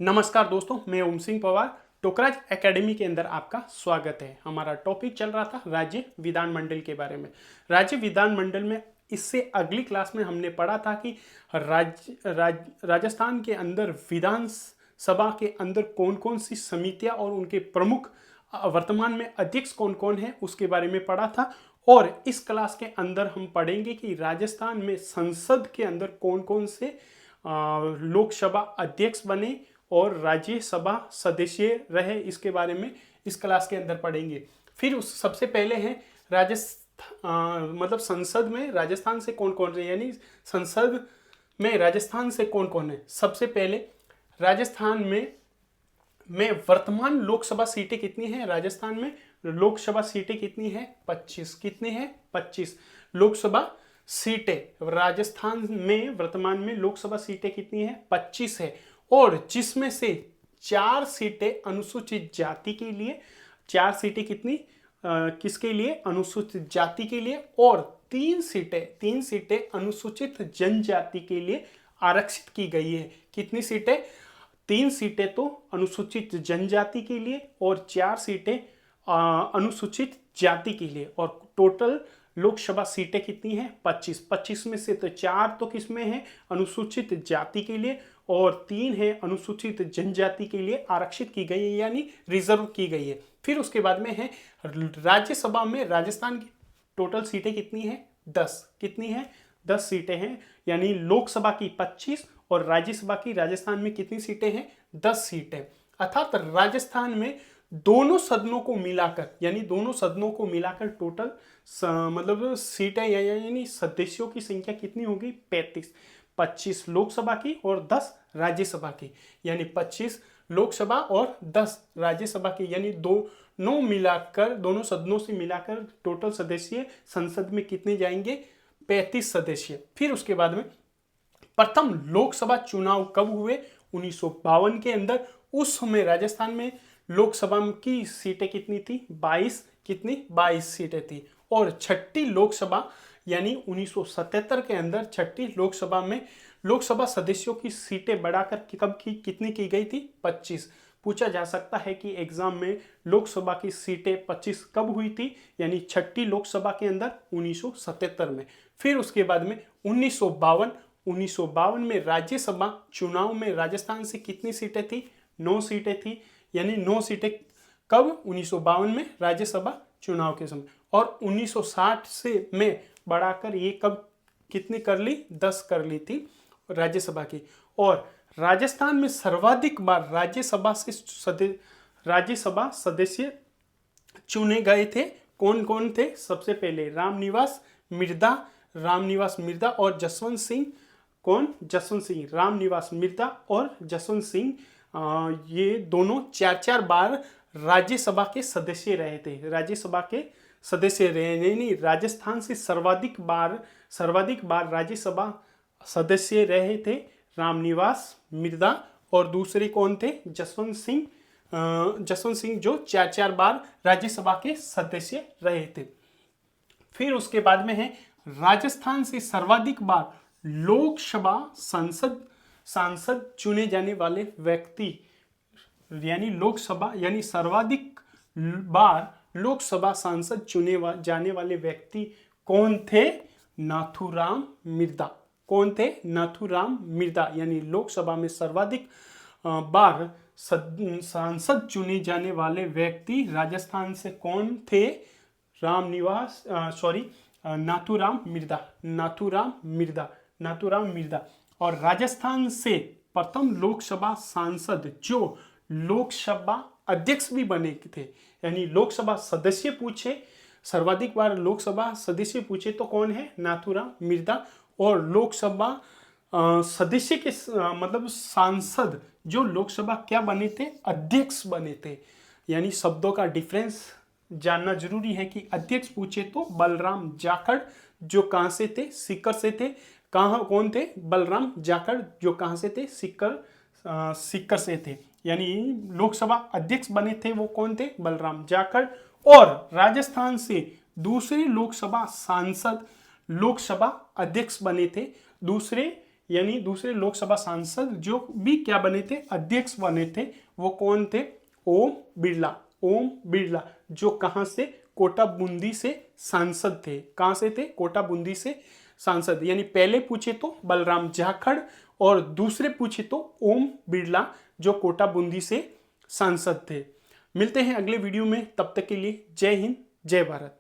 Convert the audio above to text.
नमस्कार दोस्तों, मैं ओम सिंह पवार। टोकराज एकेडमी के अंदर आपका स्वागत है। हमारा टॉपिक चल रहा था राज्य विधानमंडल के बारे में। राज्य विधानमंडल में इससे अगली क्लास में हमने पढ़ा था कि राजस्थान के अंदर विधान सभा के अंदर कौन कौन सी समितियां और उनके प्रमुख वर्तमान में अध्यक्ष कौन कौन है उसके बारे में पढ़ा था। और इस क्लास के अंदर हम पढ़ेंगे कि राजस्थान में संसद के अंदर कौन कौन से लोकसभा अध्यक्ष बने और राज्यसभा सदस्य रहे, इसके बारे में इस क्लास के अंदर पढ़ेंगे। फिर उस सबसे पहले है मतलब संसद में राजस्थान से कौन कौन है, यानी संसद में राजस्थान से कौन कौन है। सबसे पहले राजस्थान में वर्तमान लोकसभा सीटें कितनी है। राजस्थान में लोकसभा सीटें कितनी है? 25। कितनी है? 25 लोकसभा सीटें। राजस्थान में वर्तमान में लोकसभा सीटें कितनी है? 25 है। और जिसमें से 4 सीटें अनुसूचित जाति के लिए, 4 सीटें कितनी किसके लिए? अनुसूचित जाति के लिए। और 3 सीटें अनुसूचित जनजाति के लिए आरक्षित की गई है। कितनी सीटें? 3 सीटें तो अनुसूचित जनजाति के लिए और 4 सीटें अनुसूचित जाति के लिए। और टोटल लोकसभा सीटें कितनी हैं? 25 में से तो 4 तो किस में है? अनुसूचित जाति के लिए, और 3 है अनुसूचित जनजाति के लिए आरक्षित की गई है, यानी रिजर्व की गई है। फिर उसके बाद में है राज्यसभा में राजस्थान की टोटल सीटें कितनी है? 10। कितनी है? 10 सीटें हैं, यानी लोकसभा की 25 और राज्यसभा की राजस्थान में कितनी सीटें हैं? 10 सीटें। अर्थात राजस्थान में दोनों सदनों को मिलाकर, यानी दोनों सदनों को मिलाकर टोटल मतलब सीटें यानी सदस्यों की संख्या कितनी होगी? 35। 25 लोकसभा की और 10 राज्यसभा की, यानी 25 लोकसभा और 10 राज्यसभा की, यानी दोनों मिलाकर, दोनों सदनों से मिलाकर टोटल सदस्य संसद में कितने जाएंगे? 35 सदस्य। फिर उसके बाद में प्रथम लोकसभा चुनाव कब हुए? 1952 के अंदर। उस समय राजस्थान में लोकसभा की सीटें कितनी थी? 22। कितनी? 22 सीटें थी। और छठी लोकसभा यानी 1977 के अंदर छठी लोकसभा में लोकसभा सदस्यों की सीटें बढ़ाकर कब की कितनी की गई थी? 25। पूछा जा सकता है कि एग्जाम में लोकसभा की सीटें 25 कब हुई थी, यानी छठी लोकसभा के अंदर 1977 में। फिर उसके बाद में 1952 में राज्यसभा चुनाव में राजस्थान से कितनी सीटें थी? 9 सीटें थी, यानी 9 सीटें कब? 1952 में राज्यसभा चुनाव के समय। और 1960 से में बढ़ाकर ये कब कितनी कर ली? 10 कर ली थी राज्यसभा की। और राजस्थान में सर्वाधिक बार राज्यसभा सदस्य चुने गए थे कौन कौन थे? सबसे पहले रामनिवास मिर्धा और जसवंत सिंह। कौन? जसवंत सिंह। रामनिवास मिर्धा और जसवंत सिंह, ये दोनों 4 बार राज्यसभा के सदस्य रहे थे। राज्यसभा के सदस्य रहे, नहीं, राजस्थान से सर्वाधिक बार राज्यसभा सदस्य रहे थे रामनिवास मिर्धा, और दूसरे कौन थे? जसवंत सिंह जो 4 बार राज्यसभा के सदस्य रहे थे। फिर उसके बाद में है राजस्थान से सर्वाधिक बार लोकसभा सांसद चुने जाने वाले व्यक्ति, यानी लोकसभा यानी सर्वाधिक बार लोकसभा सांसद चुने जाने वाले व्यक्ति कौन थे? नाथूराम मिर्धा। कौन थे? नाथूराम मिर्धा। यानी लोकसभा में सर्वाधिक बार सांसद चुने जाने वाले व्यक्ति राजस्थान से कौन थे? नाथूराम मिर्धा। और राजस्थान से प्रथम लोकसभा सांसद जो लोकसभा अध्यक्ष भी बने थे, यानी लोकसभा सदस्य पूछे, सर्वाधिक बार लोकसभा सदस्य पूछे तो कौन है? नाथूराम मिर्धा। और लोकसभा सदस्य के मतलब सांसद जो लोकसभा क्या बने थे? अध्यक्ष बने थे। यानी शब्दों का डिफरेंस जानना जरूरी है कि अध्यक्ष पूछे तो बलराम जाखड़, जो कहां से थे? सीकर से थे। कौन थे? बलराम जाखड़, जो कहां से थे? सीकर से थे। यानी लोकसभा अध्यक्ष बने थे वो कौन थे? बलराम जाखड़। और राजस्थान से दूसरे लोकसभा सांसद लोकसभा अध्यक्ष बने थे दूसरे, यानी दूसरे लोकसभा सांसद जो भी क्या बने थे, अध्यक्ष बने थे, वो कौन थे? ओम बिरला। ओम बिरला जो कहां से? कोटा बूंदी से सांसद थे। कहां से थे? कोटा बूंदी से सांसद। यानी पहले पूछे तो बलराम जाखड़ और दूसरे पूछे तो ओम बिरला जो कोटा बूंदी से सांसद थे। मिलते हैं अगले वीडियो में, तब तक के लिए जय हिंद, जय भारत।